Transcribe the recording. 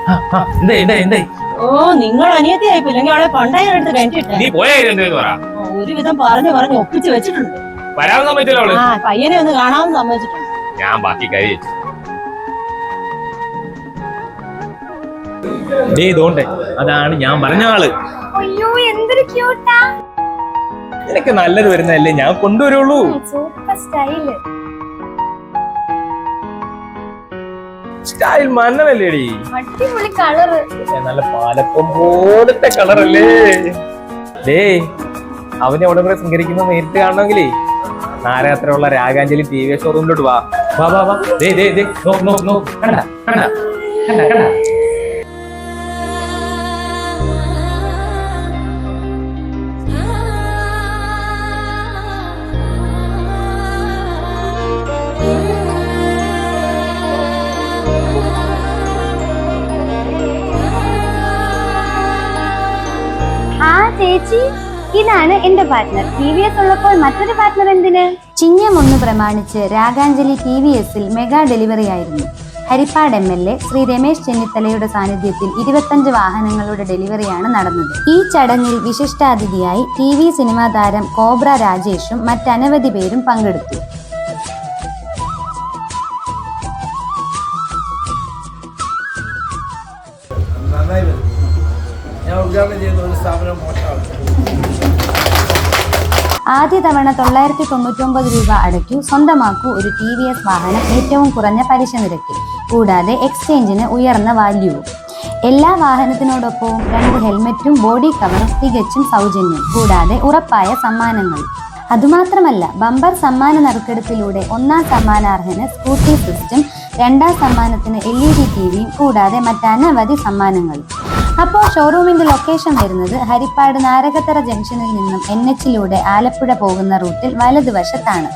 ഓ നിങ്ങൾ അനിയത്തിയായിപ്പില്ലെങ്കിൽ അവളെ പണ്ടേ എടുത്ത് കണ്ടിട്ട് ഒരുവിധം പറഞ്ഞു ഒപ്പിച്ച് വെച്ചിട്ടുണ്ട്. പയ്യനെ ഒന്ന് കാണാമെന്ന് സമ്മതിച്ചിട്ടുണ്ട്. ഞാൻ ബാക്കി കാര്യം അതാണ് ഞാൻ പറഞ്ഞ ആള്. അയ്യോ എന്തൊരു ക്യൂട്ടാ. നിനക്ക് നല്ലത് വരുന്നതല്ലേ ഞാൻ കൊണ്ടുവരുള്ളൂ. Super style. സ്റ്റൈൽ മണ്ണല്ലേടി, അടിപൊളി കളറ്, നല്ല പാലപ്പം പോലത്തെ കളറല്ലേ. അവനെ അവിടെ കൂടെ ശൃംഗരിക്കുന്നത് നേരിട്ട് കാണണമെങ്കിലേ നാരാത്രയുള്ള രാഗാഞ്ജലി TV ഷോറൂമിലോട്ട് വാ. ചേച്ചി ഇതാണ് എന്റെ പാർട്ട്ണർ. TVS ഉള്ളപ്പോൾ മറ്റൊരു പാർട്ട്ണർ എന്തിന്? ചിങ്ങം 1 പ്രമാണിച്ച് രാഗാഞ്ജലി TVSൽ മെഗാ ഡെലിവറി ആയിരുന്നു. ഹരിപ്പാട് MLA ശ്രീ രമേശ് ചെന്നിത്തലയുടെ സാന്നിധ്യത്തിൽ 25 വാഹനങ്ങളുടെ ഡെലിവറിയാണ് നടന്നത്. ഈ ചടങ്ങിൽ വിശിഷ്ടാതിഥിയായി TV സിനിമാ താരം കോബ്ര രാജേഷും മറ്റനവധി പേരും പങ്കെടുത്തു. ആദ്യ തവണ 999 രൂപ അടയ്ക്കൂ, സ്വന്തമാക്കൂ ഒരു TVS വാഹനം ഏറ്റവും കുറഞ്ഞ പലിശ നിരക്കിൽ, കൂടാതെ എക്സ്ചേഞ്ചിന് ഉയർന്ന വാല്യൂവും. എല്ലാ വാഹനത്തിനോടൊപ്പവും 2 ഹെൽമെറ്റും ബോഡി കവറും തികച്ചും സൗജന്യം, കൂടാതെ ഉറപ്പായ സമ്മാനങ്ങളും. അതുമാത്രമല്ല, ബമ്പർ സമ്മാന നറുക്കെടുപ്പിലൂടെ 1ാം സമ്മാനാർഹന് സ്കൂട്ടി സിസ്റ്റം, 2ാം സമ്മാനത്തിന് LED TVയും കൂടാതെ മറ്റനവധി സമ്മാനങ്ങളും. അപ്പോൾ ഷോറൂമിന്റെ ലൊക്കേഷൻ വരുന്നത് ഹരിപ്പാട് നാരകത്തറ ജംഗ്ഷനിൽ നിന്നും NH-ലൂടെ ആലപ്പുഴ പോകുന്ന റൂട്ടിൽ വലതുവശത്താണ്.